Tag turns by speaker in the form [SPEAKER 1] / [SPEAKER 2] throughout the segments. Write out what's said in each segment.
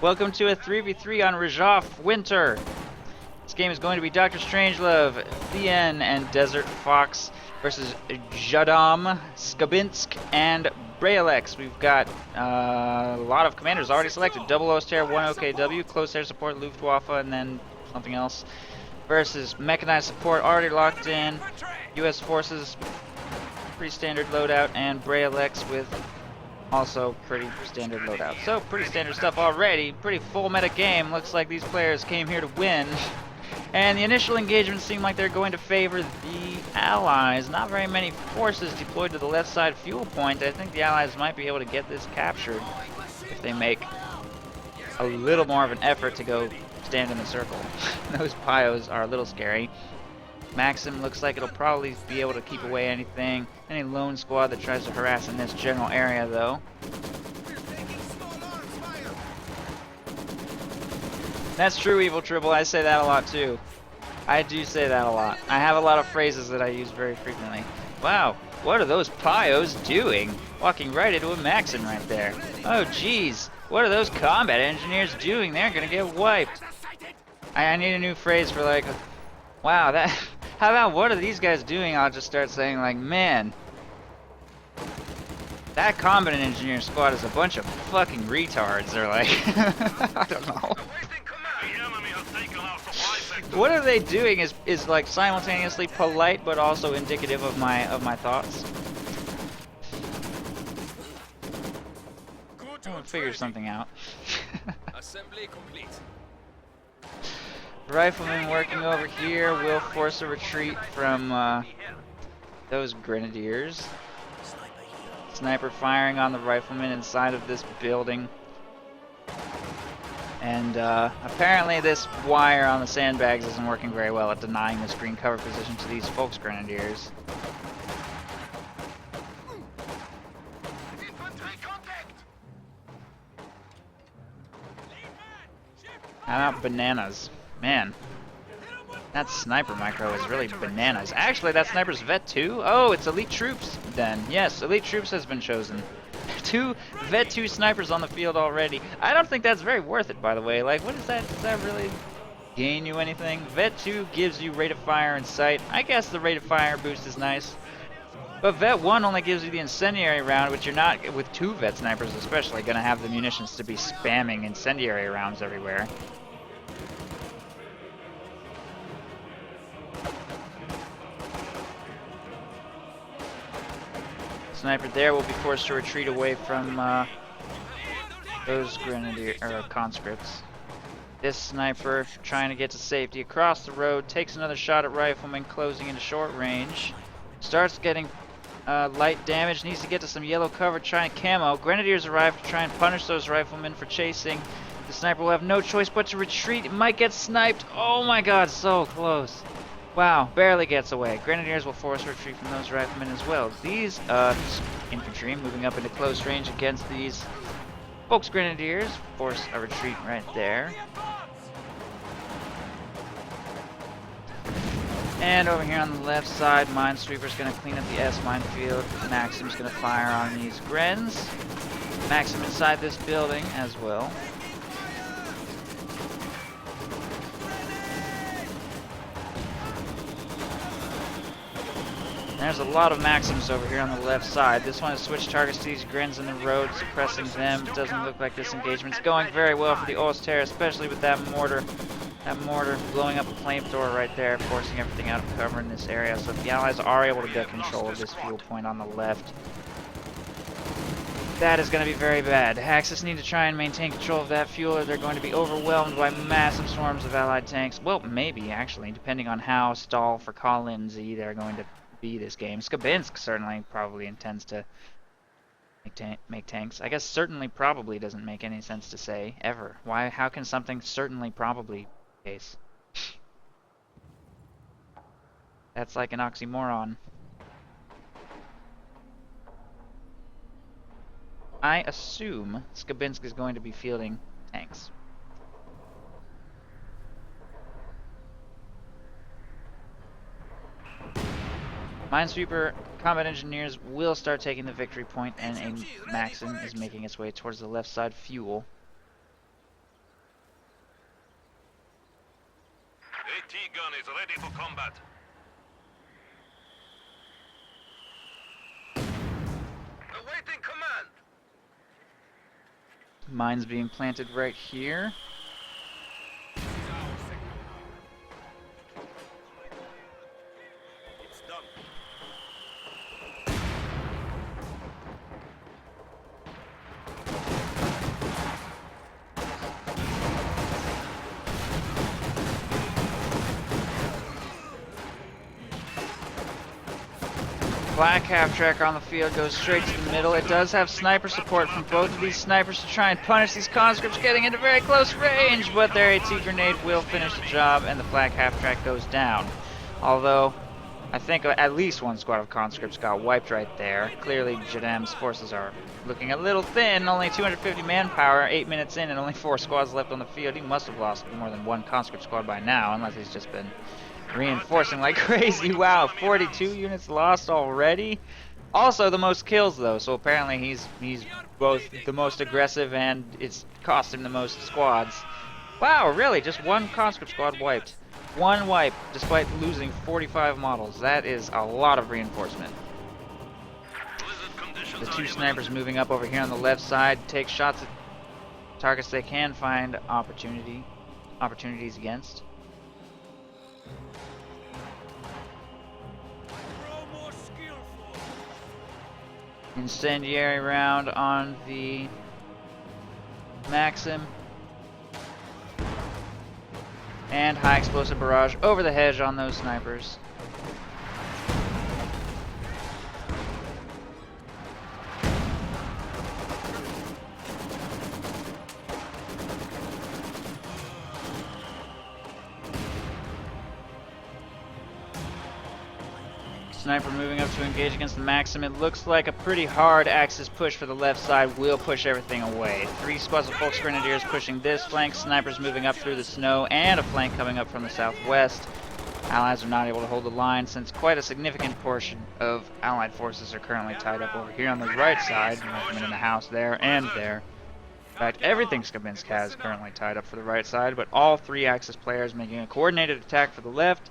[SPEAKER 1] Welcome to a 3v3 on Rzhev Winter. This game is going to be Dr. Strangelove, Thien, and Desert Fox versus Jadame, Skabinsk, and Braillex. We've got a lot of commanders already selected. Double Oster, 1 OKW, Close Air Support, Luftwaffe, and then something else. Versus Mechanized Support, already locked in. US Forces, pretty standard loadout, and Braillex with also pretty standard loadout. So pretty standard stuff already. Pretty full meta game. Looks like these players came here to win. And the initial engagements seem like they're going to favor the Allies. Not very many forces deployed to the left side fuel point. I think the Allies might be able to get this captured if they make a little more of an effort to go stand in the circle. Those Pyos are a little scary. Maxim looks like it'll probably be able to keep away any lone squad that tries to harass in this general area, though. That's true, Evil Tribble. I say that a lot, too. I do say that a lot. I have a lot of phrases that I use very frequently. Wow, what are those Pyos doing? Walking right into a Maxim right there. Oh, jeez. What are those combat engineers doing? They're gonna get wiped. I need a new phrase for, like, wow, that... How about what are these guys doing? I'll just start saying, like, man, that combat engineer squad is a bunch of fucking retards. Or like, I don't know. What are they doing is like simultaneously polite but also indicative of my thoughts. I'll figure something out.
[SPEAKER 2] Assembly complete.
[SPEAKER 1] Riflemen working over here will force a retreat from those grenadiers. Sniper firing on the riflemen inside of this building. And apparently this wire on the sandbags isn't working very well at denying this green cover position to these folks grenadiers. How about bananas? Man, that sniper micro is really bananas. Actually, that sniper's Vet 2? Oh, it's Elite Troops then. Yes, Elite Troops has been chosen. 2 Vet 2 snipers on the field already. I don't think that's very worth it, by the way. Like, what is that? Does that really gain you anything? Vet 2 gives you rate of fire and sight. I guess the rate of fire boost is nice. But Vet 1 only gives you the incendiary round, which you're not, with 2 Vet snipers especially, going to have the munitions to be spamming incendiary rounds everywhere. Sniper there will be forced to retreat away from those grenadier conscripts. This sniper trying to get to safety across the road, takes another shot at riflemen closing into short range. Starts getting light damage, needs to get to some yellow cover, trying camo. Grenadiers arrive to try and punish those riflemen for chasing. The sniper will have no choice but to retreat. It might get sniped. Oh my god, so close. Wow, barely gets away. Grenadiers will force retreat from those riflemen as well. These infantry moving up into close range against these folks grenadiers force a retreat right there. And over here on the left side, Minesweeper's going to clean up the S minefield. Maxim's going to fire on these Grens. Maxim inside this building as well. There's a lot of Maxims over here on the left side. This one has switched targets to these Grens in the road, suppressing them. It doesn't look like this engagement's going very well for the Oster, especially with that mortar. That mortar blowing up a flamethrower right there, forcing everything out of cover in this area. So if the Allies are able to get control of this fuel point on the left, that is going to be very bad. Axis need to try and maintain control of that fuel, or they're going to be overwhelmed by massive swarms of Allied tanks. Well, maybe, actually, depending on how stall for Lindsay they're going to be this game. Skabinsk certainly probably intends to make tanks. I guess certainly probably doesn't make any sense to say, ever. Why? How can something certainly probably be the case? That's like an oxymoron. I assume Skabinsk is going to be fielding tanks. Minesweeper combat engineers will start taking the victory point, and a Maxim is making its way towards the left side fuel.
[SPEAKER 2] gun is ready for combat. Awaiting command.
[SPEAKER 1] Mines being planted right here.
[SPEAKER 2] It's done.
[SPEAKER 1] Black half-track on the field goes straight to the middle. It does have sniper support from both of these snipers to try and punish these conscripts getting into very close range, but their AT grenade will finish the job and the flak half-track goes down. Although, I think at least one squad of conscripts got wiped right there. Clearly, Jadame's forces are looking a little thin, only 250 manpower, 8 minutes in and only 4 squads left on the field. He must have lost more than one conscript squad by now, unless he's just been reinforcing like crazy. Wow, 42 units lost already. Also the most kills though, so apparently he's both the most aggressive and it's cost him the most squads. Wow, really? Just one conscript squad wiped. One wipe, despite losing 45 models. That is a lot of reinforcement. The two snipers moving up over here on the left side take shots at targets they can find opportunities against. Incendiary round on the Maxim. And high explosive barrage over the hedge on those snipers. Sniper moving up to engage against the Maxim. It looks like a pretty hard Axis push for the left side will push everything away. 3 squads of Volks Grenadiers pushing this flank, snipers moving up through the snow, and a flank coming up from the southwest. Allies are not able to hold the line since quite a significant portion of Allied forces are currently tied up over here on the right side, in the house there and there. In fact, everything Skabinsk has currently tied up for the right side, but all 3 Axis players making a coordinated attack for the left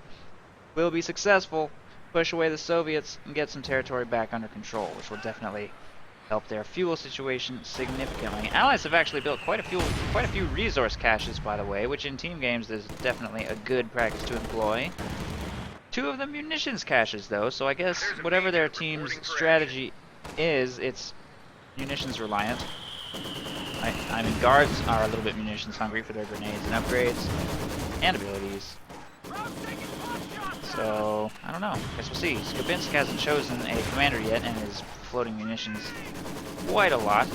[SPEAKER 1] will be successful. Push away the Soviets and get some territory back under control, which will definitely help their fuel situation significantly. Allies have actually built quite a few resource caches, by the way, which in team games is definitely a good practice to employ. 2 of them munitions caches, though, so I guess whatever their team's strategy is, it's munitions reliant. I mean, guards are a little bit munitions hungry for their grenades and upgrades and abilities. So, I don't know. Guess we'll see. Skabinsk hasn't chosen a commander yet and is floating munitions quite a lot.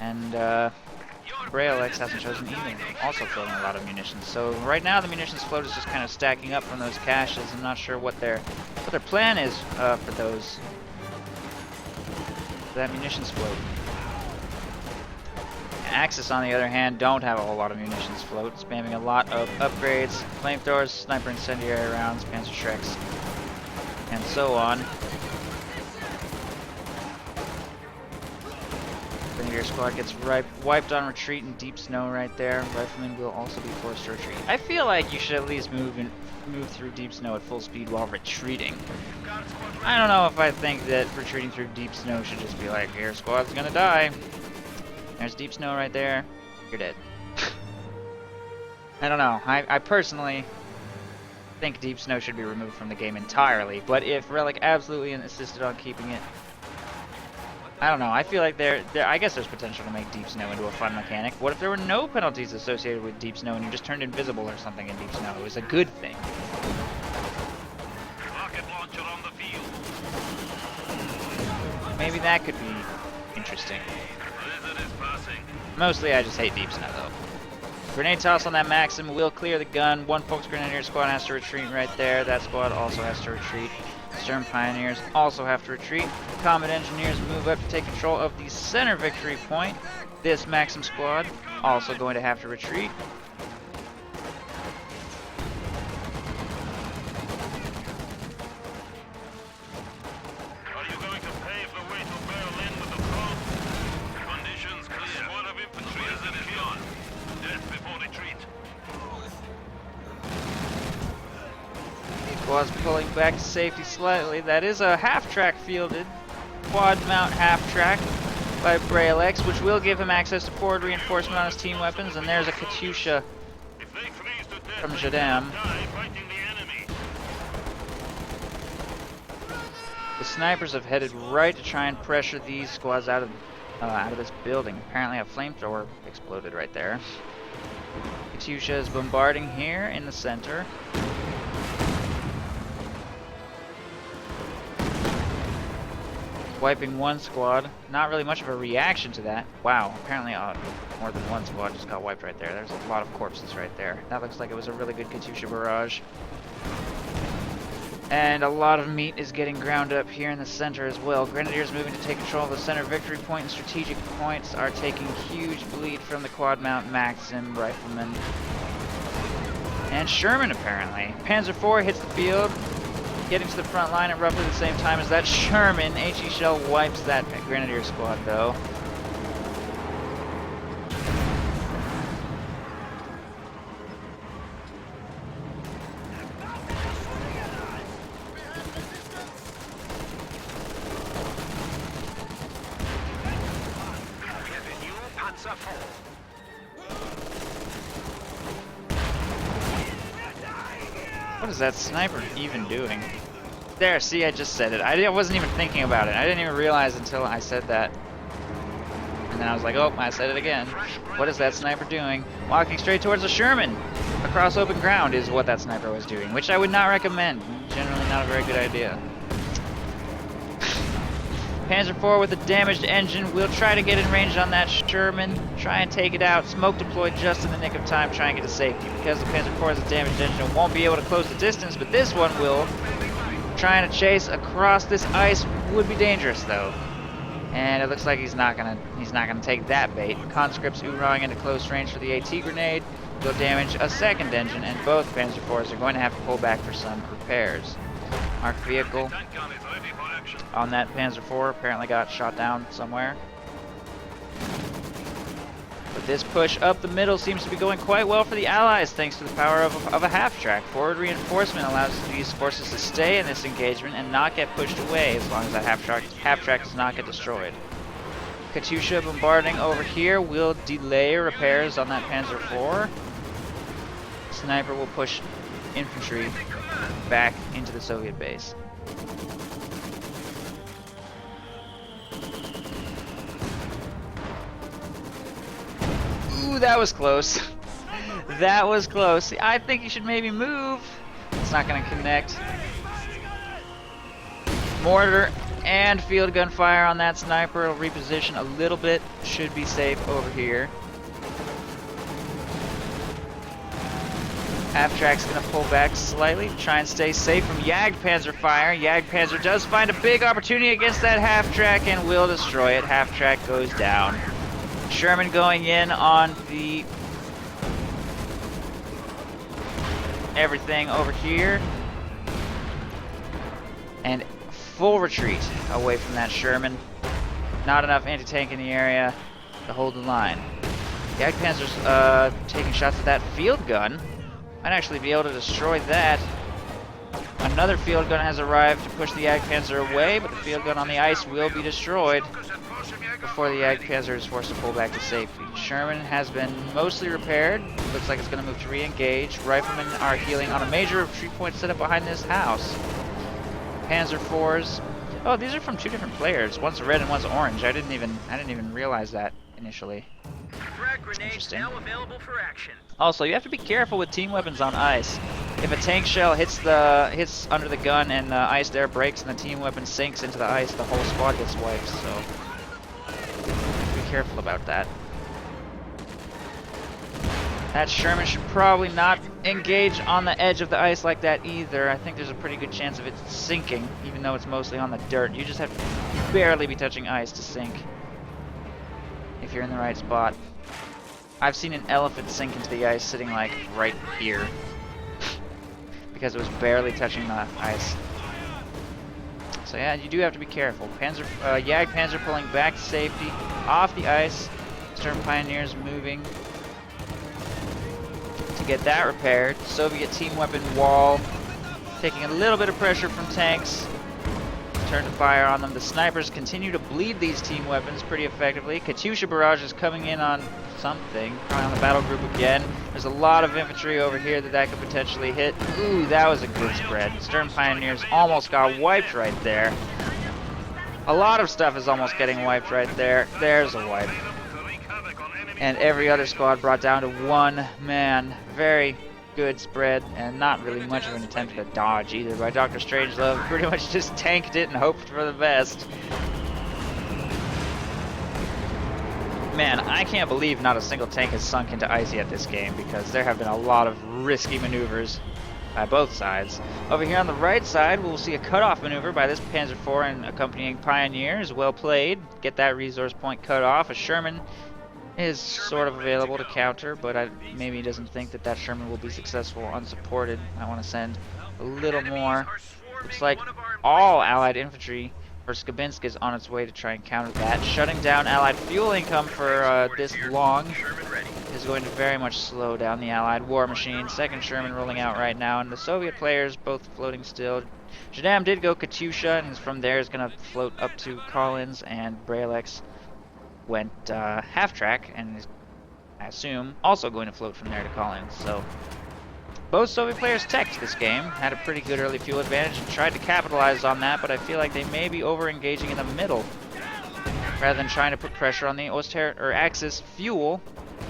[SPEAKER 1] And, Braillex hasn't chosen either, also floating a lot of munitions. So, right now the munitions float is just kind of stacking up from those caches. I'm not sure what their plan is for that munitions float. Axis, on the other hand, don't have a whole lot of munitions float, spamming a lot of upgrades, flamethrowers, sniper incendiary rounds, panzer shreks, and so on. Grenadier squad gets wiped on retreat in deep snow right there. Riflemen will also be forced to retreat. I feel like you should at least move through deep snow at full speed while retreating. I don't know if I think that retreating through deep snow should just be like, your squad's gonna die. There's deep snow right there. You're dead. I don't know. I personally think deep snow should be removed from the game entirely, but if Relic absolutely insisted on keeping it, I don't know. I feel like I guess there's potential to make deep snow into a fun mechanic. What if there were no penalties associated with deep snow and you just turned invisible or something in deep snow? It was a good thing.
[SPEAKER 2] Rocket launcher on the field.
[SPEAKER 1] Maybe that could be interesting. Mostly I just hate deep snow though. Grenade toss on that Maxim will clear the gun. 1 Volks Grenadier squad has to retreat right there. That squad also has to retreat. Stern Pioneers also have to retreat. Combat Engineers move up to take control of the center victory point. This Maxim squad also going to have to retreat. squad's pulling back to safety slightly. That is a half-track fielded quad mount half-track by Braillex, which will give him access to forward reinforcement on his team weapons. And there's a Katyusha
[SPEAKER 2] If they freeze to death,
[SPEAKER 1] from
[SPEAKER 2] they
[SPEAKER 1] Jadame.
[SPEAKER 2] die fighting the enemy.
[SPEAKER 1] The snipers have headed right to try and pressure these squads out of this building. Apparently a flamethrower exploded right there. Katyusha is bombarding here in the center. Wiping one squad. Not really much of a reaction to that. Wow, apparently more than one squad just got wiped right there. There's a lot of corpses right there. That looks like it was a really good Katyusha barrage. And a lot of meat is getting ground up here in the center as well. Grenadiers moving to take control of the center victory point and strategic points are taking huge bleed from the quad mount Maxim riflemen. And Sherman apparently. Panzer IV hits the field, getting to the front line at roughly the same time as that Sherman. HE shell wipes that Grenadier squad though. What is that sniper even doing? There, see, I just said it. I wasn't even thinking about it. I didn't even realize until I said that. And then I was like, oh, I said it again. What is that sniper doing? Walking straight towards a Sherman. Across open ground is what that sniper was doing, which I would not recommend. Generally not a very good idea. Panzer IV with a damaged engine will try to get in range on that Sherman, try and take it out. Smoke deployed just in the nick of time, try and get to safety. Because the Panzer IV has a damaged engine, it won't be able to close the distance, but this one will. Trying to chase across this ice would be dangerous though. And it looks like he's not gonna take that bait. Conscripts oorahing into close range for the AT grenade will damage a second engine, and both Panzer IVs are going to have to pull back for some repairs. Arc vehicle
[SPEAKER 2] Tank gun is ready for action.
[SPEAKER 1] on that Panzer IV apparently got shot down somewhere. But this push up the middle seems to be going quite well for the Allies thanks to the power of a half-track. Forward reinforcement allows these forces to stay in this engagement and not get pushed away as long as that half-track does not get destroyed. Katyusha bombarding over here will delay repairs on that Panzer IV. Sniper will push infantry back into the Soviet base. Ooh, that was close. That was close. I think you should maybe move. It's not going to connect. Mortar and field gun fire on that sniper. It'll reposition a little bit. Should be safe over here. Half-track's going to pull back slightly, try and stay safe from Jagdpanzer fire. Jagdpanzer does find a big opportunity against that half-track and will destroy it. Half-track goes down. Sherman going in on the everything over here. And full retreat away from that Sherman. Not enough anti-tank in the area to hold the line. Jagdpanzer's taking shots at that field gun. Might actually be able to destroy that. Another field gun has arrived to push the Jagdpanzer away, but the field gun on the ice will be destroyed before the Jagdpanzer is forced to pull back to safety. Sherman has been mostly repaired. Looks like it's going to move to re-engage. Riflemen are healing on a major retreat point set up behind this house. Panzer IVs. Oh, these are from two different players. One's red and one's orange. I didn't even realize that initially.
[SPEAKER 3] Frag grenades now available for action.
[SPEAKER 1] Also, you have to be careful with team weapons on ice. If a tank shell hits under the gun and the ice there breaks and the team weapon sinks into the ice, the whole squad gets wiped. So be careful about that. That Sherman should probably not engage on the edge of the ice like that either. I think there's a pretty good chance of it sinking, even though it's mostly on the dirt. You just have to barely be touching ice to sink if you're in the right spot. I've seen an elephant sink into the ice sitting like right here because it was barely touching the ice. So yeah, you do have to be careful. Jagdpanzer pulling back to safety off the ice. Stern Pioneers moving to get that repaired. Soviet team weapon wall taking a little bit of pressure from tanks. Turn to fire on them. The snipers continue to bleed these team weapons pretty effectively. Katyusha barrage is coming in on something, probably on the battle group again. There's a lot of infantry over here that could potentially hit. Ooh, that was a good spread. Stern Pioneers almost got wiped right there. A lot of stuff is almost getting wiped right there. There's a wipe. And every other squad brought down to one man. Very good spread, and not really much of an attempt at a dodge either by Dr. Strangelove. Pretty much just tanked it and hoped for the best. Man, I can't believe not a single tank has sunk into ice yet this game, because there have been a lot of risky maneuvers by both sides. Over here on the right side, we'll see a cutoff maneuver by this Panzer IV and accompanying Pioneers. Well played. Get that resource point cut off. A Sherman is sort of available to counter, but maybe he doesn't think that Sherman will be successful unsupported. I want to send a little more. Looks like all Allied infantry for Skabinsk is on its way to try and counter that. Shutting down Allied fuel income for this long is going to very much slow down the Allied war machine. Second Sherman rolling out right now, and the Soviet players both floating still. Jadame did go Katyusha, and from there is going to float up to Collins, and Bralex went half-track, and is, I assume, also going to float from there to Collins. So both Soviet players teched this game, had a pretty good early fuel advantage, and tried to capitalize on that, but I feel like they may be over-engaging in the middle, rather than trying to put pressure on the Axis fuel,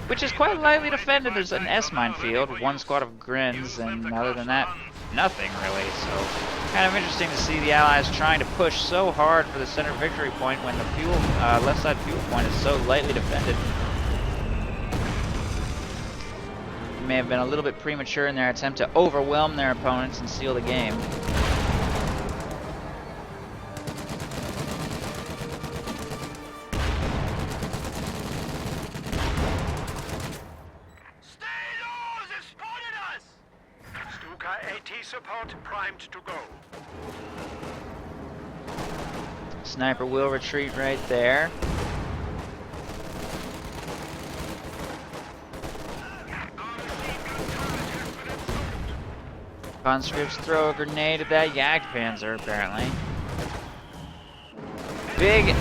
[SPEAKER 1] which is quite lightly defended. There's an S-mine field, one squad of Grins, and other than that, nothing really. So kind of interesting to see the Allies trying to push so hard for the center victory point when the fuel left side fuel point is so lightly defended. They may have been a little bit premature in their attempt to overwhelm their opponents and seal the game.
[SPEAKER 2] Support primed to go.
[SPEAKER 1] Sniper will retreat right there. Conscripts throw a grenade at that Jagdpanzer, apparently. Big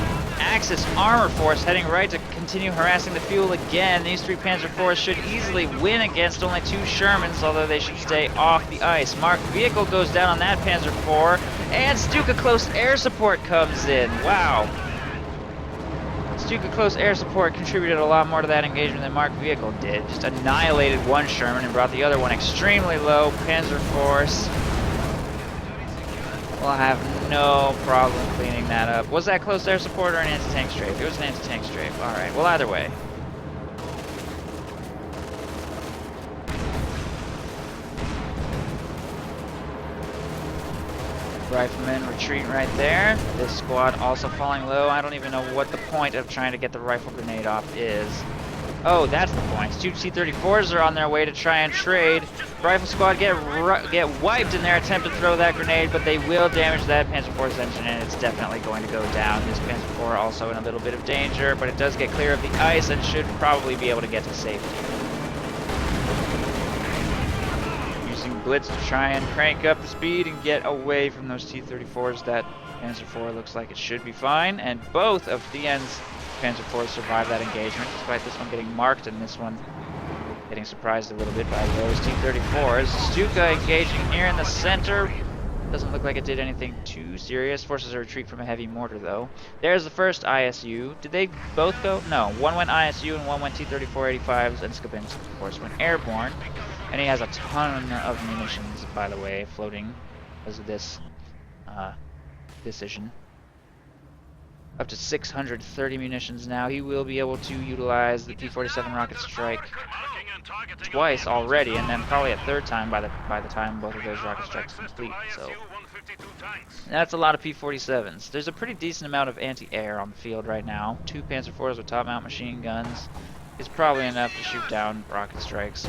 [SPEAKER 1] Axis armor force heading right to continue harassing the fuel again. These three Panzer IVs should easily win against only two Shermans, although they should stay off the ice. Marked vehicle goes down on that Panzer IV, and Stuka Close Air Support comes in. Wow. Stuka Close Air Support contributed a lot more to that engagement than Marked vehicle did. Just annihilated one Sherman and brought the other one extremely low. Panzer Force will have no problem cleaning that up. Was that close air support or an anti-tank strafe? It was an anti-tank strafe. Alright, well either way. Riflemen retreat right there. This squad also falling low. I don't even know what the point of trying to get the rifle grenade off is. Oh, that's the point. Two T-34s are on their way to try and trade. Rifle squad get wiped in their attempt to throw that grenade, but they will damage that Panzer IV's engine, and it's definitely going to go down. This Panzer IV also in a little bit of danger, but it does get clear of the ice and should probably be able to get to safety. Using Blitz to try and crank up the speed and get away from those T-34s. That Panzer IV looks like it should be fine, and both of Vienne's Panzer IV survived that engagement, despite this one getting marked and this one getting surprised a little bit by those T-34s. Stuka engaging here in the center. Doesn't look like it did anything too serious. Forces a retreat from a heavy mortar, though. There's the first ISU. Did they both go? No. One went ISU and one went T-34-85s, and Skabinsk, of course, went airborne. And he has a ton of munitions, by the way, floating because of this decision. Up to 630 munitions now. He will be able to utilize the P-47 rocket strike twice already, and then probably a third time by the time both of those rocket strikes complete. So that's a lot of P-47s. There's a pretty decent amount of anti-air on the field right now. Two Panzer IVs with top-mount machine guns is probably enough to shoot down rocket strikes.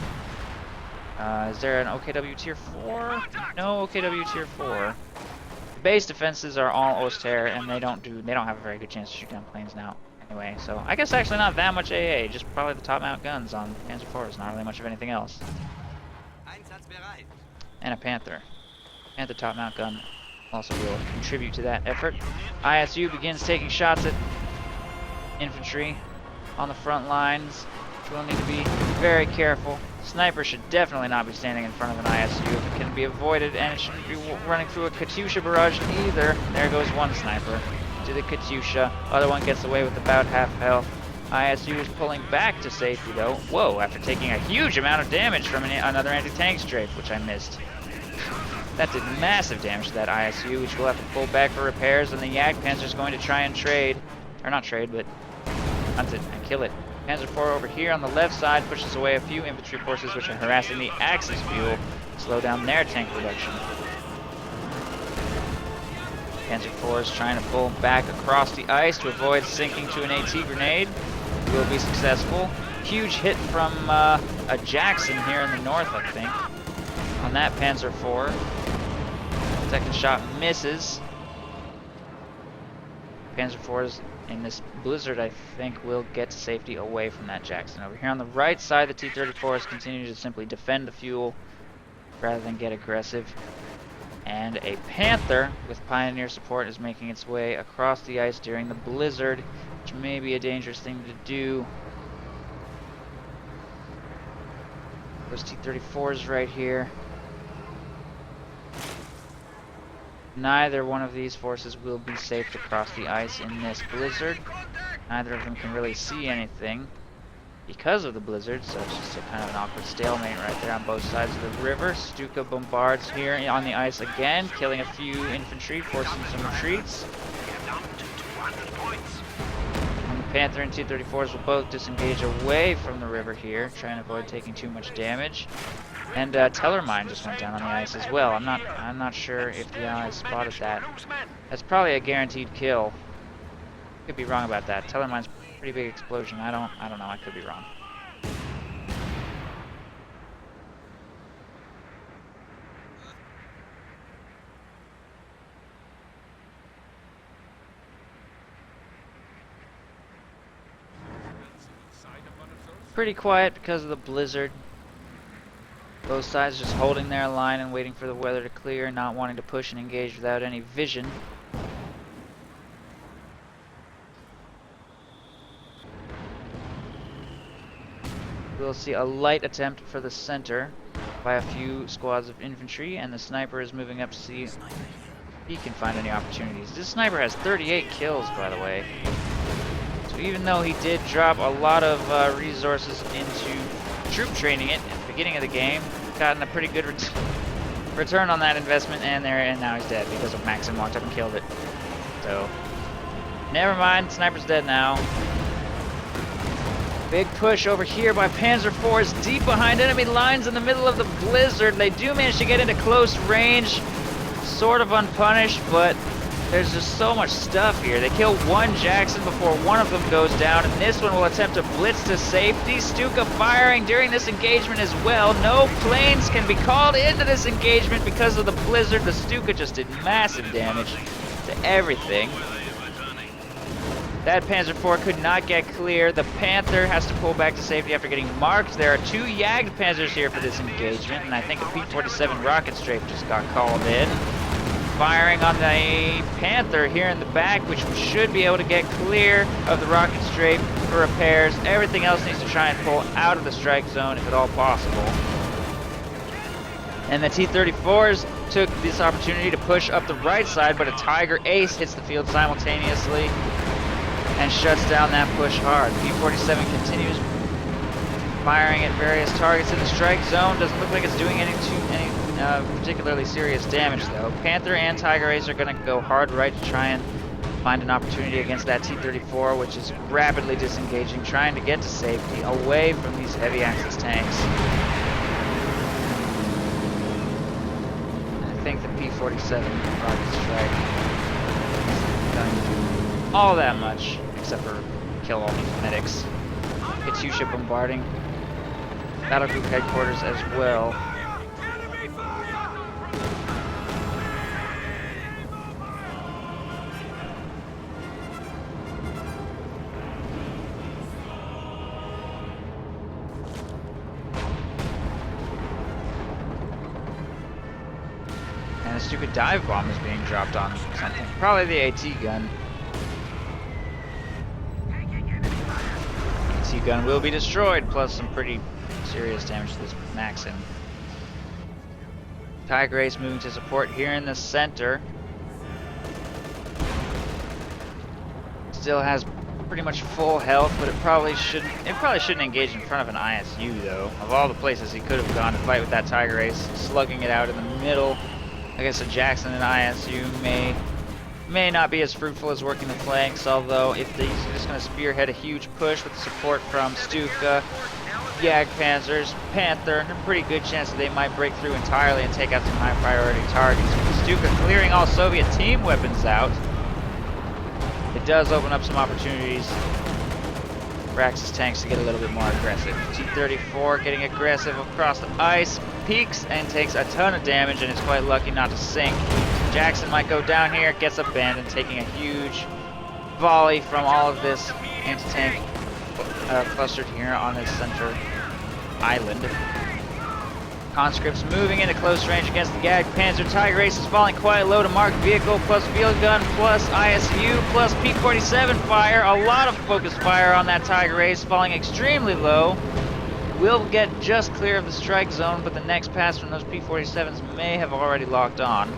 [SPEAKER 1] Is there an OKW Tier 4? No OKW Tier 4. Base defenses are all Oster, and they don't have a very good chance to shoot down planes now. Anyway, so I guess actually not that much AA, just probably the top mount guns on Panzer IVs, not really much of anything else. And a Panther. and the top mount gun also will contribute to that effort. ISU begins taking shots at infantry on the front lines. We'll need to be very careful. Sniper should definitely not be standing in front of an ISU if it can be avoided, and it shouldn't be running through a Katyusha barrage either. There goes one sniper to the Katyusha. Other one gets away with about half health. ISU is pulling back to safety though. Whoa, after taking a huge amount of damage from another anti-tank strafe, which I missed. That did massive damage to that ISU, which will have to pull back for repairs, and the Jagdpanzer is going to try and trade. Or not trade, but hunt it and kill it. Panzer IV over here on the left side pushes away a few infantry forces which are harassing the Axis fuel to slow down their tank production. Panzer IV is trying to pull back across the ice to avoid sinking to an AT grenade. Will be successful. Huge hit from a Jackson here in the north, I think, on that Panzer IV. Second shot misses. Panzer IVs in this blizzard, I think, will get to safety away from that Jackson. Over here on the right side, the T-34s continue to simply defend the fuel rather than get aggressive. And a Panther with Pioneer support is making its way across the ice during the blizzard, which may be a dangerous thing to do. Those T-34s right here. Neither one of these forces will be safe to cross the ice in this blizzard. Neither of them can really see anything because of the blizzard, so it's just a kind of an awkward stalemate right there on both sides of the river. Stuka bombards here on the ice again, killing a few infantry, forcing some retreats. And the Panther and T-34s will both disengage away from the river here, trying to avoid taking too much damage. And Tellermine just went down on the ice as well. I'm not sure if the Allies spotted that. That's probably a guaranteed kill. Could be wrong about that. Tellermine's a pretty big explosion. I don't know. I could be wrong. Pretty quiet because of the blizzard. Both sides just holding their line and waiting for the weather to clear, not wanting to push and engage without any vision. We'll see a light attempt for the center by a few squads of infantry, and the sniper is moving up to see if he can find any opportunities. This sniper has 38 kills, by the way. So even though he did drop a lot of resources into troop training it at the beginning of the game, gotten a pretty good return on that investment, and now he's dead because of Maxim walked up and killed it. So never mind, sniper's dead now. Big push over here by Panzer IVs deep behind enemy lines in the middle of the blizzard. They do manage to get into close range, sort of unpunished, but there's just so much stuff here. They kill one Jackson before one of them goes down, and this one will attempt to blitz to safety. Stuka firing during this engagement as well. No planes can be called into this engagement because of the blizzard. The Stuka just did massive damage to everything. That Panzer IV could not get clear. The Panther has to pull back to safety after getting marked. There are two Jagdpanzers here for this engagement, and I think a P-47 rocket strafe just got called in. Firing on the Panther here in the back, which should be able to get clear of the rocket strafe for repairs. Everything else needs to try and pull out of the strike zone if at all possible. And the T-34s took this opportunity to push up the right side, but a Tiger Ace hits the field simultaneously and shuts down that push hard. P-47 continues firing at various targets in the strike zone. Doesn't look like it's doing any particularly serious damage though. Panther and Tiger Ace are going to go hard right to try and find an opportunity against that T-34, which is rapidly disengaging, trying to get to safety away from these heavy Axis tanks. I think the P-47 rocket strike isn't going to do all that much, except for kill all these medics. Katyusha bombarding battle group headquarters as well. Stuka dive bomb is being dropped on something. Probably the AT gun. AT gun will be destroyed, plus some pretty serious damage to this Maxim. Tiger Ace moving to support here in the center. Still has pretty much full health, but it probably shouldn't engage in front of an ISU though. Of all the places he could have gone to fight with that Tiger Ace, slugging it out in the middle. I guess a Jackson and ISU may not be as fruitful as working the flanks, although if they're just going to spearhead a huge push with support from Stuka, Jagdpanzers, Panther, a pretty good chance that they might break through entirely and take out some high priority targets. Stuka clearing all Soviet team weapons out. It does open up some opportunities for Axis tanks to get a little bit more aggressive. T-34 getting aggressive across the ice, peaks and takes a ton of damage and is quite lucky not to sink. Jackson might go down here, gets abandoned, taking a huge volley from all of this anti-tank clustered here on this center island. Conscripts moving into close range against the Jagdpanzer. Tiger Ace is falling quite low to marked vehicle, plus field gun, plus ISU, plus P-47 fire. A lot of focused fire on that Tiger Ace, falling extremely low. Will get just clear of the strike zone, but the next pass from those P-47s may have already locked on.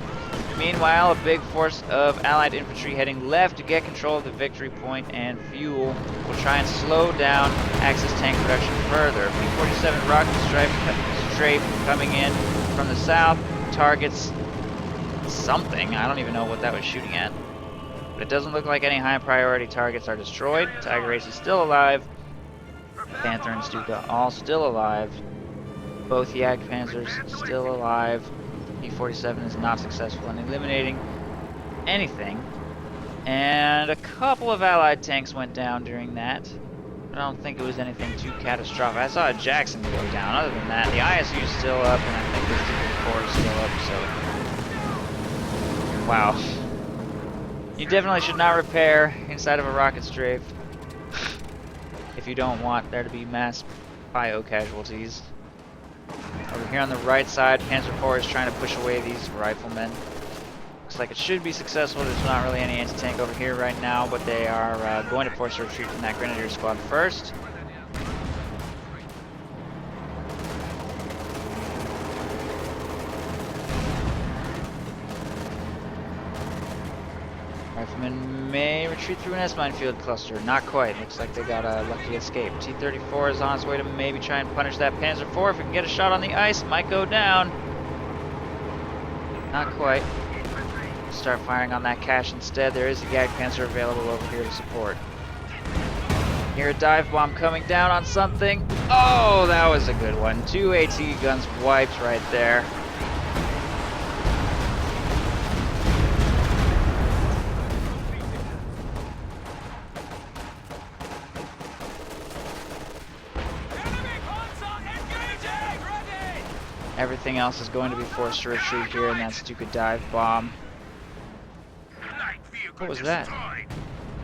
[SPEAKER 1] Meanwhile, a big force of Allied infantry heading left to get control of the victory point and fuel will try and slow down Axis tank production further. P-47 rocket strafe coming in from the south, targets something. I don't even know what that was shooting at. But it doesn't look like any high priority targets are destroyed. Tiger Ace is still alive. Panther and Stuka all still alive. Both Jagdpanzers still alive. P-47 is not successful in eliminating anything. And a couple of Allied tanks went down during that. I don't think it was anything too catastrophic. I saw a Jackson go down. Other than that, the ISU is still up, and I think the T-4 is still up, so... Wow. You definitely should not repair inside of a rocket strafe if you don't want there to be mass PIO casualties. Over here on the right side, Panzer IV is trying to push away these riflemen. Looks like it should be successful. There's not really any anti-tank over here right now, but they are going to force a retreat from that Grenadier squad first. Riflemen may retreat through an S-minefield cluster. Not quite. Looks like they got a lucky escape. T-34 is on its way to maybe try and punish that Panzer IV. If it can get a shot on the ice, might go down. Not quite. Start firing on that cache instead. There is a Jagdpanzer available over here to support. Here a dive bomb coming down on something. Oh, that was a good one. 2 AT guns wiped right there. Everything else is going to be forced to retreat here, and that's Stuka dive bomb. What was that?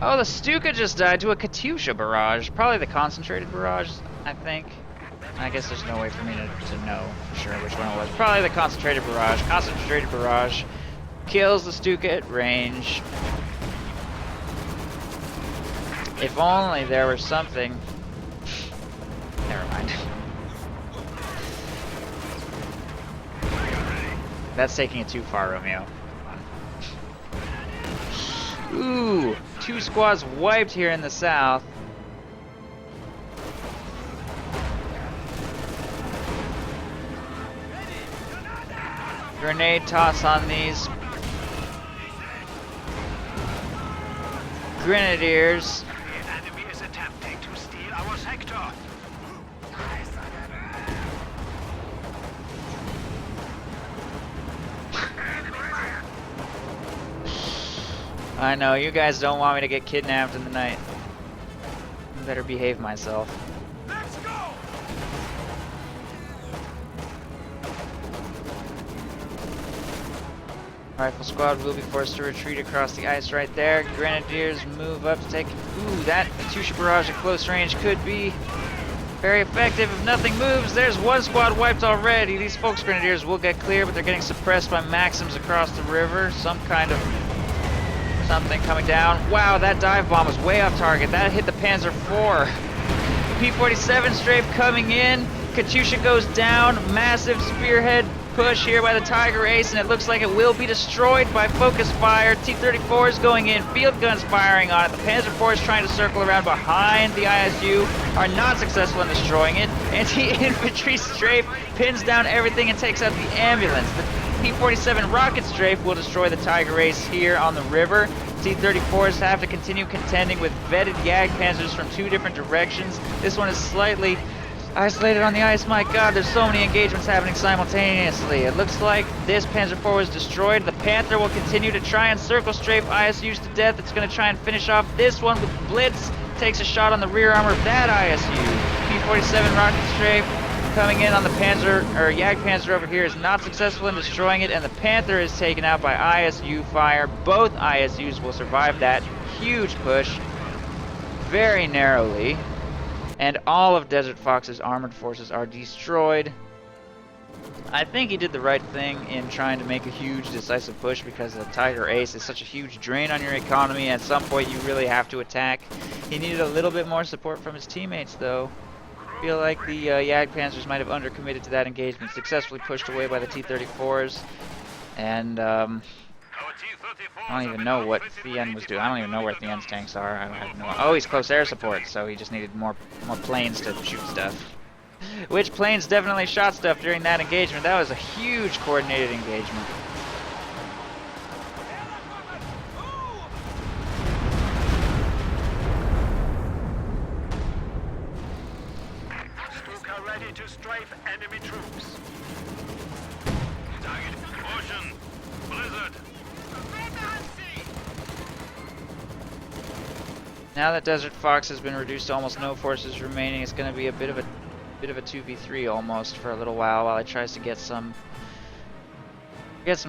[SPEAKER 1] Oh, the Stuka just died to a Katyusha barrage. Probably the concentrated barrage, I think. I guess there's no way for me to know for sure which one it was. Probably the concentrated barrage. Concentrated barrage kills the Stuka at range. If only there was something... Never mind. That's taking it too far, Romeo. Ooh, 2 squads wiped here in the south. Grenade toss on these Grenadiers.
[SPEAKER 2] The enemy is attempting to steal our sector.
[SPEAKER 1] I know, you guys don't want me to get kidnapped in the night. I better behave myself.
[SPEAKER 2] Let's go!
[SPEAKER 1] Rifle squad will be forced to retreat across the ice right there. Grenadiers move up to take... Ooh, that Katyusha barrage at close range could be Very effective. If nothing moves, there's one squad wiped already. These Folks Grenadiers will get clear, but they're getting suppressed by Maxims across the river. Some kind of something coming down. Wow, that dive bomb was way off target. That hit the Panzer IV. P-47 strafe coming in. Katyusha goes down. Massive spearhead push here by the Tiger Ace, and it looks like it will be destroyed by focus fire. T-34 is going in, field guns firing on it. The Panzer IV is trying to circle around behind the ISU, are not successful in destroying it. Anti-infantry strafe pins down everything and takes out the ambulance. The P-47 rocket strafe will destroy the Tiger Ace here on the river. T-34s have to continue contending with vetted Jagd Panzers from two different directions. This one is slightly isolated on the ice. My god, there's so many engagements happening simultaneously. It looks like this Panzer IV was destroyed. The Panther will continue to try and circle strafe ISUs to death. It's going to try and finish off this one with Blitz. Takes a shot on the rear armor of that ISU. P-47 rocket strafe coming in on the Panzer, or Jagd Panzer over here, is not successful in destroying it, and the Panther is taken out by ISU fire. Both ISUs will survive that huge push very narrowly. And all of Desert Fox's armored forces are destroyed. I think he did the right thing in trying to make a huge decisive push, because the Tiger Ace is such a huge drain on your economy. At some point you really have to attack. He needed a little bit more support from his teammates though. I feel like the Jagd Panzers might have undercommitted to that engagement, successfully pushed away by the T-34s. And I don't even know what Thien was doing. I don't even know where Thien's tanks are. I don't have no. Oh, he's close air support, so he just needed more planes to shoot stuff. Which planes definitely shot stuff during that engagement. That was a huge coordinated engagement.
[SPEAKER 2] Stuka ready to strafe enemy troops. Target motion. Blizzard.
[SPEAKER 1] Now that Desert Fox has been reduced to almost no forces remaining, it's going to be a bit of a 2v3 almost for a little while he tries to get some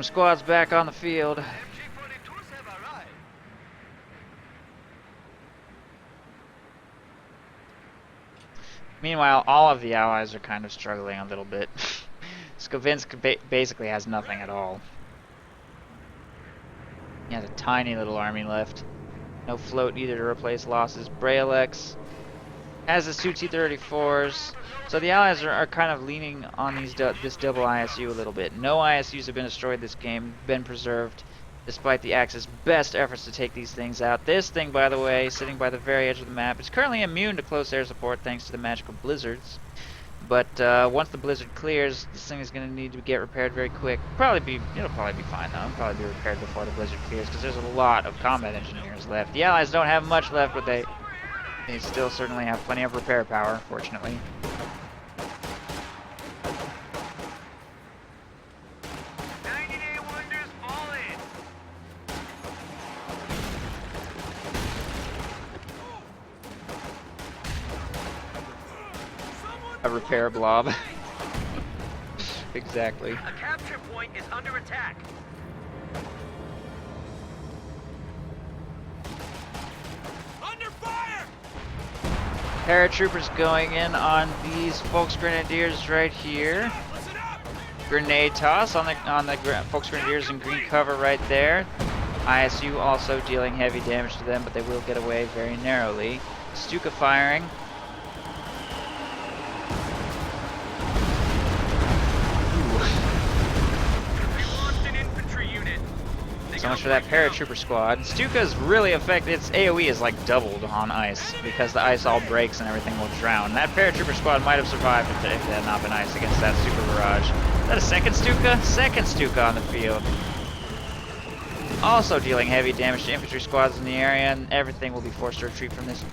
[SPEAKER 1] squads back on the field. Meanwhile, all of the allies are kind of struggling a little bit. Skavinsk basically has nothing at all. He has a tiny little army left. No float either to replace losses. Braillex has the Su T-34s. So the allies are kind of leaning on this double ISU a little bit. No ISUs have been destroyed this game, been preserved, despite the Axis' best efforts to take these things out. This thing, by the way, sitting by the very edge of the map, is currently immune to close air support thanks to the magical blizzards. But once the blizzard clears, this thing is going to need to get repaired very quick. It'll probably be fine though. It'll probably be repaired before the blizzard clears, because there's a lot of combat engineers left. The allies don't have much left, but they still certainly have plenty of repair power, fortunately. A repair blob. Exactly.
[SPEAKER 3] A capture point is under attack.
[SPEAKER 2] Under fire!
[SPEAKER 1] Paratroopers going in on these Folks Grenadiers right here. Grenade toss on the Folks Grenadiers in green cover right there. ISU also dealing heavy damage to them, but they will get away very narrowly. Stuka firing. So much for that paratrooper squad. Stuka's really effective. Its AoE is like doubled on ice, because the ice all breaks and everything will drown. That paratrooper squad might have survived if it had not been ice against that super barrage. Is that a second Stuka? Second Stuka on the field. Also dealing heavy damage to infantry squads in the area, and everything will be forced to retreat from this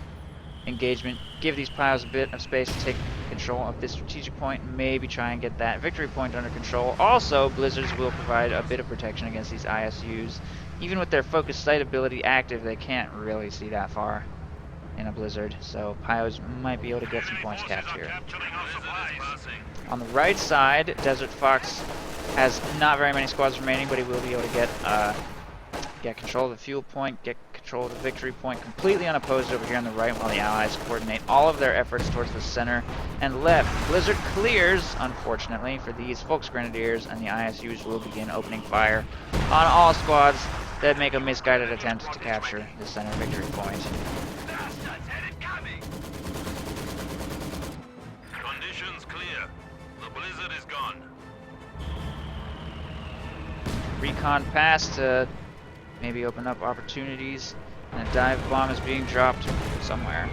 [SPEAKER 1] engagement. Give these piles a bit of space to take control of this strategic point, and maybe try and get that victory point under control. Also, blizzards will provide a bit of protection against these ISUs. Even with their focus sight ability active, they can't really see that far in a blizzard, so Pyos might be able to get some points captured here. On the right side, Desert Fox has not very many squads remaining, but he will be able to get control of the fuel point, get control of the victory point completely unopposed over here on the right, while the Allies coordinate all of their efforts towards the center and left. Blizzard clears, unfortunately, for these Volksgrenadiers, and the ISUs will begin opening fire on all squads that make a misguided attempt to capture the center victory point.
[SPEAKER 2] Conditions clear. The blizzard is gone.
[SPEAKER 1] Recon pass to maybe open up opportunities, and a dive bomb is being dropped somewhere.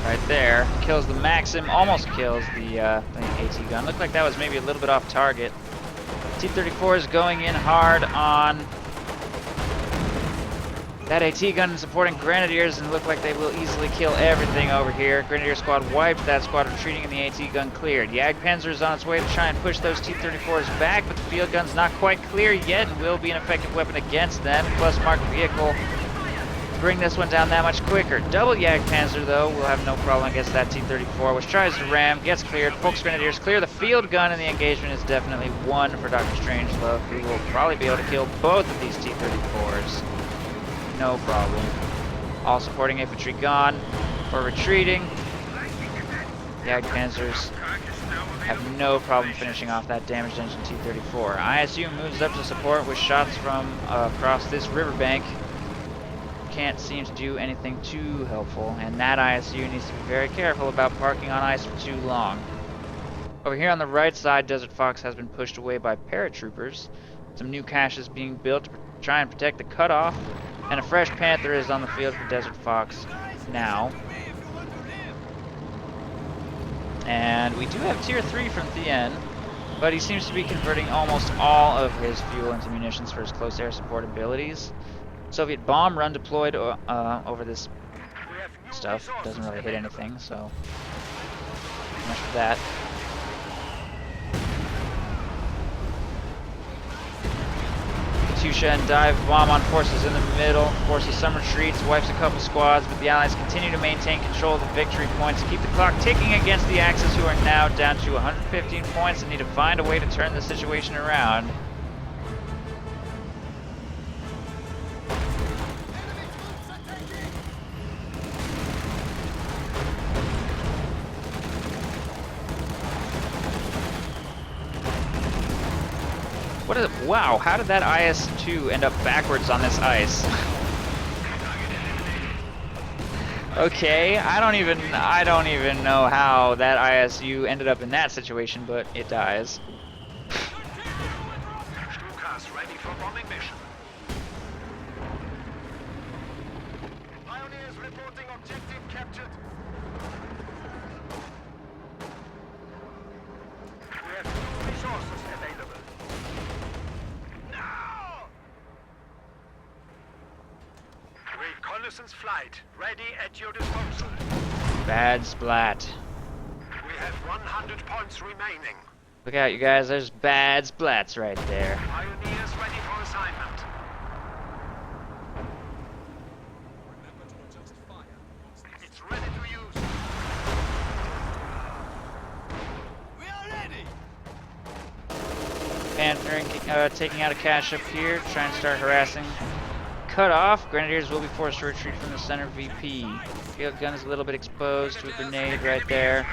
[SPEAKER 1] Right there, kills the Maxim, almost kills the AT gun. Looked like that was maybe a little bit off target. T-34 is going in hard on that AT gun, supporting Grenadiers, and look like they will easily kill everything over here. Grenadier squad wiped, that squad retreating, and the AT gun cleared. Jagdpanzer is on its way to try and push those T-34s back, but the field gun's not quite clear yet and will be an effective weapon against them. Plus marked vehicle to bring this one down that much quicker. Double Jagdpanzer, though, will have no problem against that T-34, which tries to ram, gets cleared. Volksgrenadiers clear the field gun, and the engagement is definitely won for Dr. Strangelove, who will probably be able to kill both of these T-34s. No problem. All supporting infantry gone for retreating. Jagdpanzers have no problem finishing off that damaged engine T-34. ISU moves up to support with shots from across this riverbank. Can't seem to do anything too helpful, and that ISU needs to be very careful about parking on ice for too long. Over here on the right side, Desert Fox has been pushed away by paratroopers. Some new caches being built to try and protect the cutoff, and a fresh Panther is on the field for Desert Fox now. And we do have Tier 3 from Thien, but he seems to be converting almost all of his fuel into munitions for his close air support abilities. Soviet bomb run deployed over this stuff. Doesn't really hit anything, so much for that. Katyusha and dive bomb on forces in the middle. Forces some retreats, wipes a couple squads, but the Allies continue to maintain control of the victory points to keep the clock ticking against the Axis, who are now down to 115 points and need to find a way to turn the situation around. What is it? Wow, how did that IS-2 end up backwards on this ice? Okay, I don't even know how that ISU ended up in that situation, but it dies.
[SPEAKER 2] Stukas ready for bombing mission. Pioneers reporting objective captured. We have new resources available. Now! Reconnaissance flight ready at your disposal.
[SPEAKER 1] Bad splat.
[SPEAKER 2] We have 100 points remaining.
[SPEAKER 1] Look out, you guys, there's bad splats right there.
[SPEAKER 2] Pioneers ready for assignment. It's ready to use. We are ready.
[SPEAKER 1] Panther taking out a cache up here, trying to start harassing. Cut off. Grenadiers will be forced to retreat from the center VP. Field gun is a little bit exposed to a grenade right there.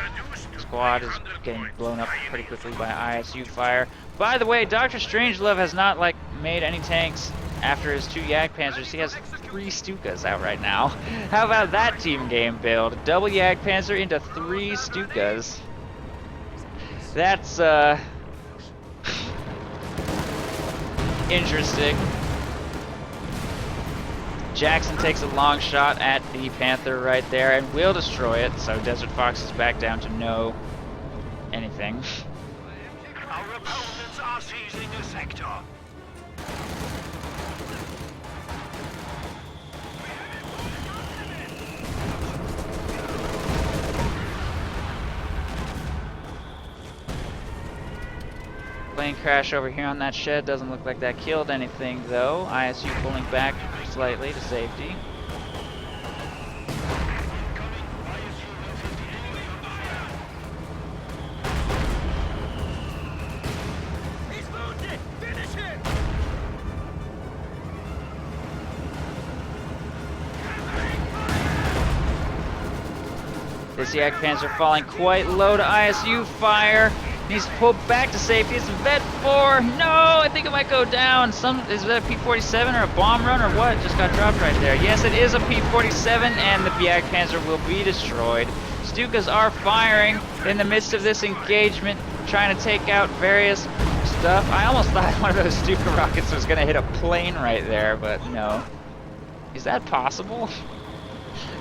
[SPEAKER 1] Squad is getting blown up pretty quickly by ISU fire. By the way, Dr. Strangelove has not made any tanks after his 2 Jagdpanzers. He has 3 Stukas out right now. How about that team game build? Double Jagdpanzer into 3 Stukas. That's interesting. Jackson takes a long shot at the Panther right there and will destroy it, so Desert Fox is back down to no anything.
[SPEAKER 2] Our opponents are seizing a sector.
[SPEAKER 1] Plane crash over here on that shed. Doesn't look like that killed anything, though. ISU pulling back slightly to safety. This Jagdpanzer falling quite low to ISU fire. Needs to pull back to safety. It's Vet 4. No, I think it might go down. Is that a P-47 or a bomb run or what? Just got dropped right there. Yes, it is a P-47, and the Jagdpanzer will be destroyed. Stukas are firing in the midst of this engagement, trying to take out various stuff. I almost thought one of those Stuka rockets was going to hit a plane right there, but no. Is that possible?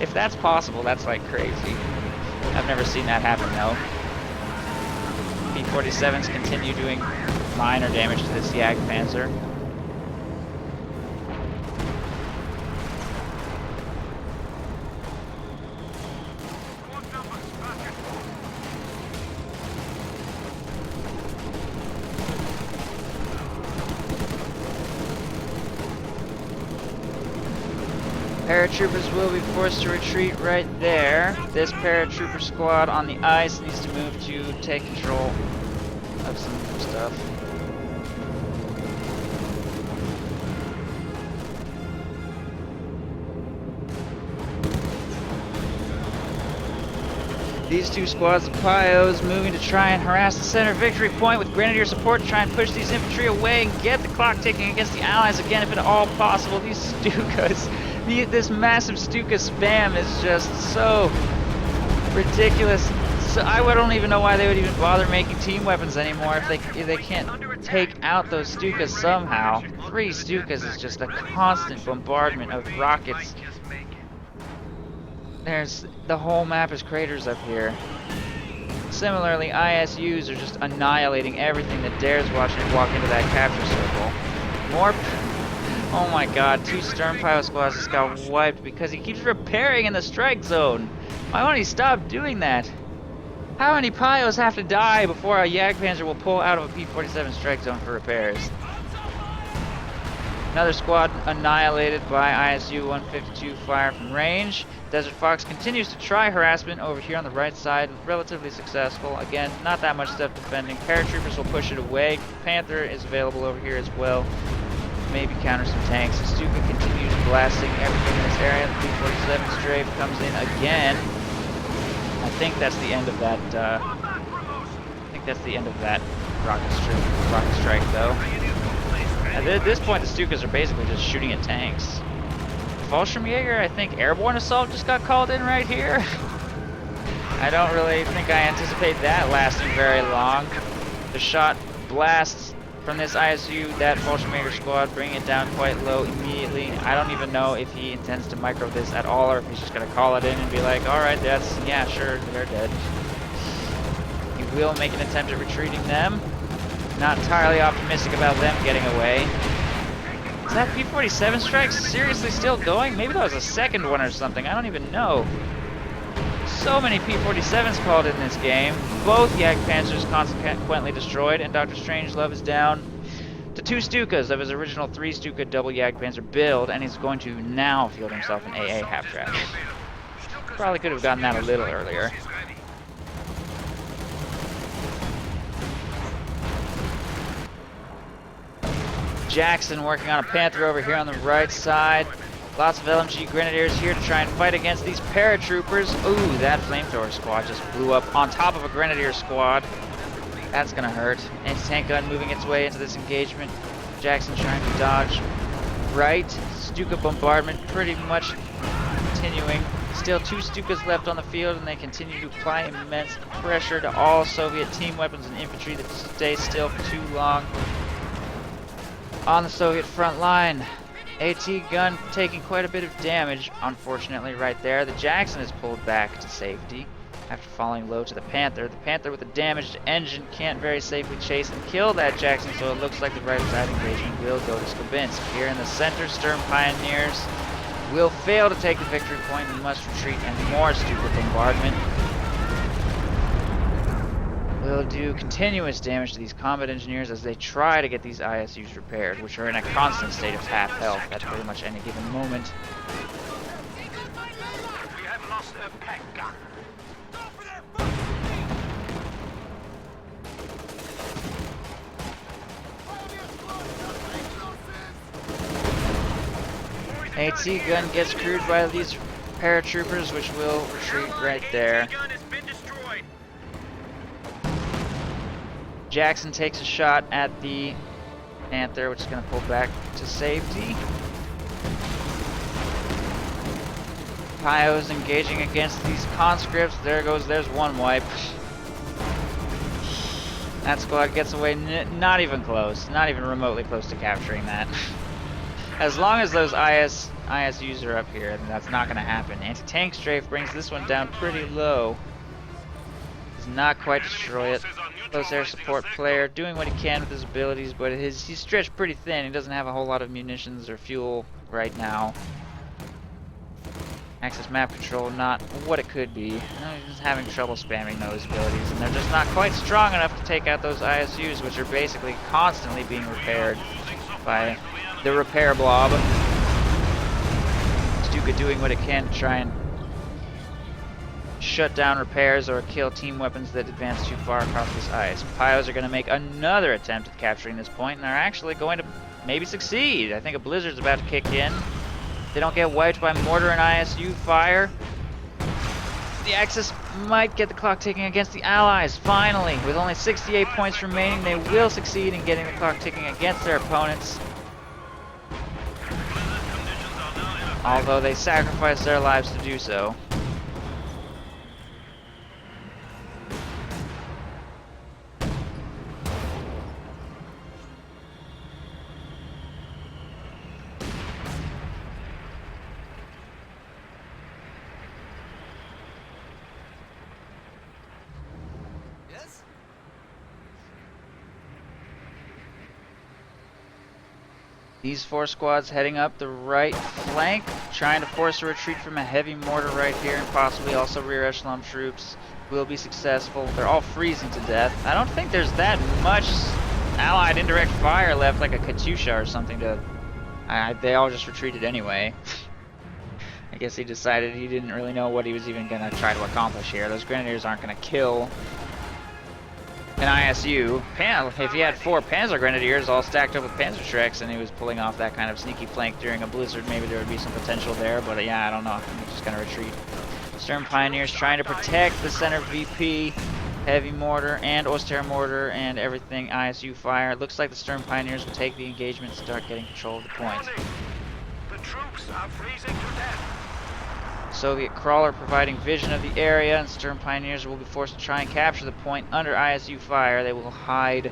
[SPEAKER 1] If that's possible, that's like crazy. I've never seen that happen, though. P-47s continue doing minor damage to this Jagdpanzer. Paratroopers will be forced to retreat right there. This paratrooper squad on the ice needs to move to take control of some stuff. These two squads of Pios moving to try and harass the center victory point with Grenadier support to try and push these infantry away and get the clock ticking against the Allies again if at all possible. These Stukas, this massive Stuka spam is just so ridiculous. So I don't even know why they would even bother making team weapons anymore if they can't take out those Stukas somehow. 3 Stukas is just a constant bombardment of rockets. The whole map is craters up here. Similarly, ISUs are just annihilating everything that dares walk into that capture circle. More. Oh my god, 2 Sternpile squads just got wiped because he keeps repairing in the strike zone. Why won't he stop doing that? How many Pios have to die before a Jagdpanzer will pull out of a P-47 strike zone for repairs? Another squad annihilated by ISU 152 fire from range. Desert Fox continues to try harassment over here on the right side, relatively successful. Again, not that much stuff defending. Paratroopers will push it away. Panther is available over here as well. Maybe counter some tanks. Stuka continues blasting everything in this area. The P-47 strafe comes in again. I think that's the end of that. Rocket strike, though. At this point, the Stukas are basically just shooting at tanks. Fallschirmjäger, I think airborne assault just got called in right here. I don't really think I anticipate that lasting very long. The shot blasts from this ISU, that Fallschirmjäger squad, bringing it down quite low immediately. I don't even know if he intends to micro this at all, or if he's just going to call it in and be like, alright, yeah, sure, they're dead. He will make an attempt at retreating them. Not entirely optimistic about them getting away. Is that P-47 strike seriously still going? Maybe that was a second one or something, I don't even know. So many P-47s called in this game. Both Jagdpanzers consequently destroyed, and Dr. Strangelove is down to 2 Stukas of his original 3 Stuka double Jagdpanzer build, and he's going to now field himself an AA half-track. Probably could have gotten that a little earlier. Jackson working on a Panther over here on the right side. Lots of LMG Grenadiers here to try and fight against these paratroopers. Ooh, that flamethrower squad just blew up on top of a Grenadier squad. That's gonna hurt. Anti-tank gun moving its way into this engagement. Jackson trying to dodge right. Stuka bombardment pretty much continuing. Still 2 Stukas left on the field, and they continue to apply immense pressure to all Soviet team weapons and infantry that stay still for too long on the Soviet front line. AT gun taking quite a bit of damage, unfortunately, right there. The Jackson is pulled back to safety after falling low to the Panther. The Panther with a damaged engine can't very safely chase and kill that Jackson, so it looks like the right side engagement will go to Skabinsk. Here in the center, Sturm Pioneers will fail to take the victory point and must retreat, and more Stuka bombardment will do continuous damage to these combat engineers as they try to get these ISUs repaired, which are in a constant state of half health at pretty much any given moment.
[SPEAKER 2] We have lost a pack gun.
[SPEAKER 1] AT gun gets crewed by these paratroopers, which will retreat right there. Jackson takes a shot at the Panther, which is going to pull back to safety. Pio's engaging against these conscripts. There's one wipe. That squad gets away, not even close, not even remotely close to capturing that. As long as those ISUs are up here, then that's not going to happen. Anti-tank strafe brings this one down pretty low. Does not quite destroy it. Close air support player doing what he can with his abilities, but he's stretched pretty thin. He doesn't have a whole lot of munitions or fuel right now. Access map control, not what it could be. He's just having trouble spamming those abilities, and they're just not quite strong enough to take out those ISUs, which are basically constantly being repaired by the repair blob. Stuka doing what it can to try and shut down repairs or kill team weapons that advance too far across this ice. Pios are going to make another attempt at capturing this point, and they're actually going to maybe succeed. I think a blizzard's about to kick in. They don't get wiped by mortar and ISU fire. The Axis might get the clock ticking against the Allies, finally. With only 68 points remaining, they will succeed in getting the clock ticking against their opponents. Although they sacrifice their lives to do so. These four squads heading up the right flank, trying to force a retreat from a heavy mortar right here, and possibly also rear echelon troops will be successful. They're all freezing to death. I don't think there's that much allied indirect fire left, like a Katyusha or something to... they all just retreated anyway. I guess he decided he didn't really know what he was even going to try to accomplish here. Those grenadiers aren't going to kill an ISU. If he had 4 Panzer Grenadiers all stacked up with Panzer Shreks and he was pulling off that kind of sneaky flank during a blizzard, maybe there would be some potential there, but yeah, I don't know. I'm just going to retreat. Stern Pioneers trying to protect the center VP. Heavy mortar and Oster mortar and everything ISU fire. It looks like the Stern Pioneers will take the engagement and start getting control of the point.
[SPEAKER 2] The troops are freezing to death.
[SPEAKER 1] Soviet crawler providing vision of the area, and Stern Pioneers will be forced to try and capture the point under ISU fire. They will hide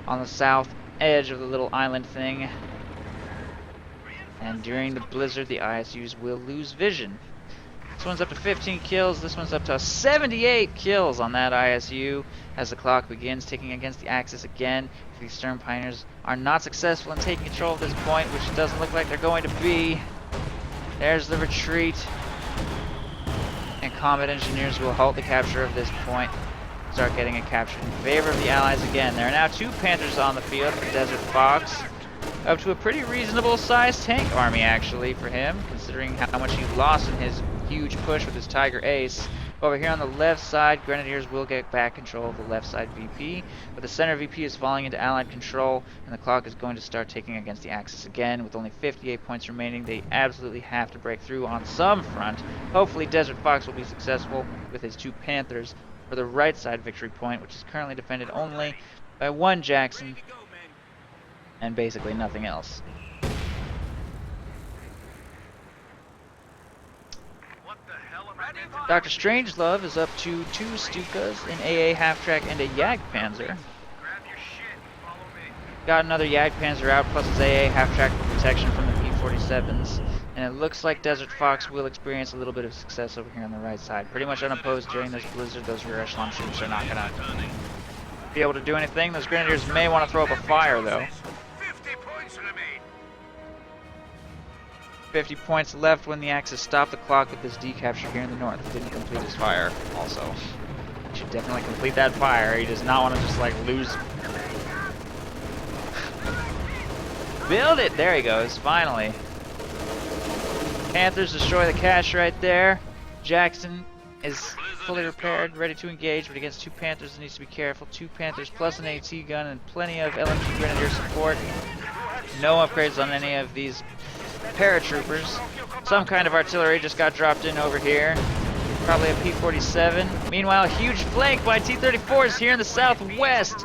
[SPEAKER 1] on the south edge of the little island thing. And during the blizzard, the ISUs will lose vision. This one's up to 15 kills. This one's up to 78 kills on that ISU as the clock begins ticking against the Axis again. If the Stern Pioneers are not successful in taking control of this point, which it doesn't look like they're going to be, there's the retreat, and combat engineers will halt the capture of this point, start getting it captured in favor of the Allies again. There are now 2 Panthers on the field for Desert Fox, up to a pretty reasonable sized tank army actually for him, considering how much he lost in his huge push with his Tiger Ace. Over here on the left side, Grenadiers will get back control of the left side VP, but the center VP is falling into Allied control, and the clock is going to start ticking against the Axis again. With only 58 points remaining, they absolutely have to break through on some front. Hopefully Desert Fox will be successful with his 2 Panthers for the right side victory point, which is currently defended only by 1 Jackson, and basically nothing else. Dr. Strangelove is up to 2 Stukas, an AA half-track, and a Jagdpanzer. Got another Jagdpanzer out, plus his AA half-track for protection from the P-47s. And it looks like Desert Fox will experience a little bit of success over here on the right side. Pretty much unopposed during this blizzard. Those rear echelon troops are not going to be able to do anything. Those Grenadiers may want to throw up a fire, though. 50 points left when the Axis stopped the clock with this decapture here in the north. Didn't complete his fire, also. He should definitely complete that fire. He does not want to just, like, lose. Build it! There he goes, finally. Panthers destroy the cache right there. Jackson is fully repaired, ready to engage, but against 2 Panthers, needs to be careful. 2 Panthers plus an AT gun and plenty of LMG Grenadier support. No upgrades on any of these paratroopers. Some kind of artillery just got dropped in over here. Probably a P-47. Meanwhile, a huge flank by T-34s here in the southwest.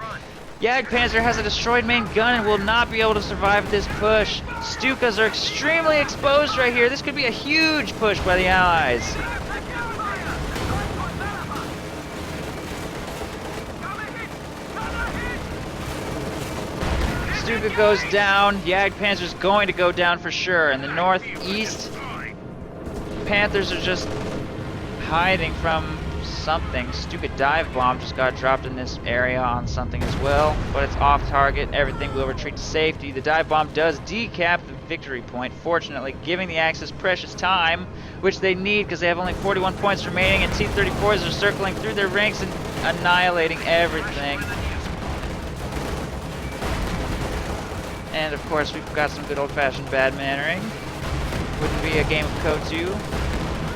[SPEAKER 1] Jagdpanzer has a destroyed main gun and will not be able to survive this push. Stukas are extremely exposed right here. This could be a huge push by the Allies. Stuka goes down. Jagdpanzer's going to go down for sure. In the northeast, Panthers are just hiding from something. Stuka dive bomb just got dropped in this area on something as well, but it's off target. Everything will retreat to safety. The dive bomb does decap the victory point, fortunately, giving the Axis precious time, which they need because they have only 41 points remaining, and T-34s are circling through their ranks and annihilating everything. And of course, we've got some good old-fashioned bad mannering. Wouldn't be a game of KO2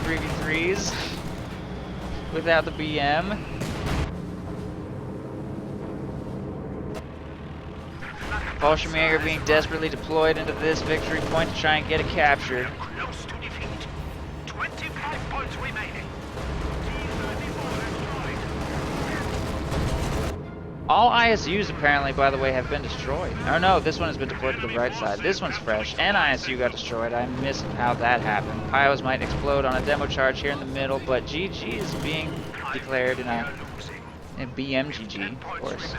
[SPEAKER 1] 3v3s without the BM. Fallschirmjäger being desperately deployed into this victory point to try and get it captured.
[SPEAKER 2] Close to defeat. 25 points remaining.
[SPEAKER 1] All ISUs apparently, by the way, have been destroyed. Oh no, this one has been deployed to the right side. This one's fresh, and ISU got destroyed. I missed how that happened. Pyos might explode on a demo charge here in the middle, but GG is being declared in a BMGG, of course.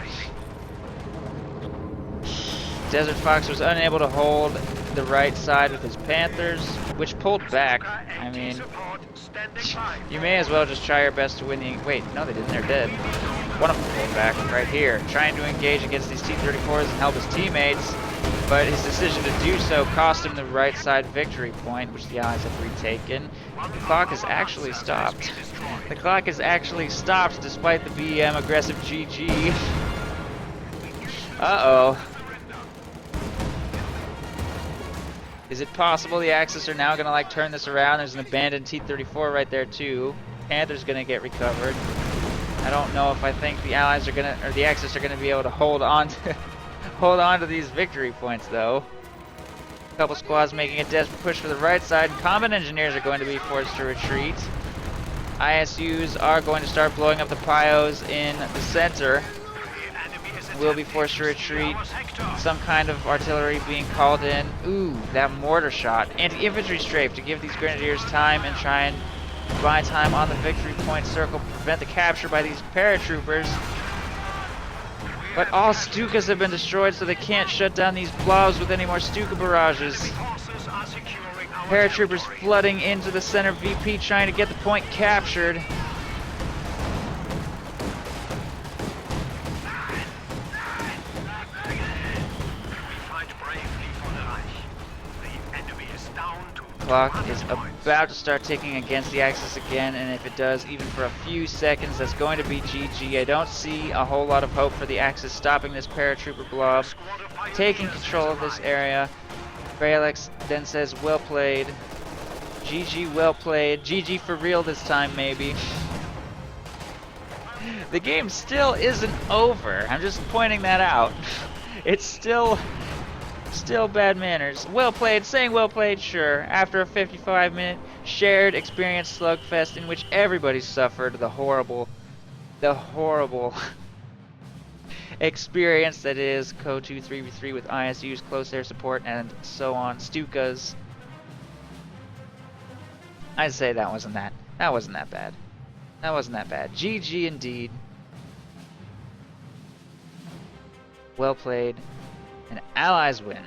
[SPEAKER 1] Desert Fox was unable to hold the right side with his Panthers, which pulled back. I mean, you may as well just try your best to win the... Wait, no they didn't, they're dead. One of them pulled back right here, trying to engage against these T-34s and help his teammates, but his decision to do so cost him the right side victory point, which the Allies have retaken. The clock has actually stopped. The clock has actually stopped despite the BM aggressive GG. Uh-oh. Is it possible the Axis are now gonna like turn this around? There's an abandoned T-34 right there too. Panther's gonna get recovered. I don't know if I think the Allies are gonna, or the Axis are gonna be able to hold on to these victory points though. A couple squads making a desperate push for the right side. Combat engineers are going to be forced to retreat. ISUs are going to start blowing up the Pyos in the center. Will be forced to retreat. Some kind of artillery being called in. Ooh, that mortar shot. Anti-infantry strafe to give these grenadiers time and try and buy time on the victory point circle, prevent the capture by these paratroopers. But all Stukas have been destroyed, so they can't shut down these blobs with any more Stuka barrages. Paratroopers flooding into the center VP, trying to get the point captured. Clock is about to start ticking against the Axis again, and if it does, even for a few seconds, that's going to be GG. I don't see a whole lot of hope for the Axis stopping this paratrooper blob, taking control of this area. Alex then says, well played. GG, well played. GG for real this time, maybe. The game still isn't over. I'm just pointing that out. It's still bad manners. Well played, saying well played, sure. After a 55-minute shared experience slugfest in which everybody suffered the horrible experience that is KO2 3v3 with ISU's close air support and so on. Stukas. I'd say that wasn't that bad. That wasn't that bad. GG indeed. Well played. And Allies win.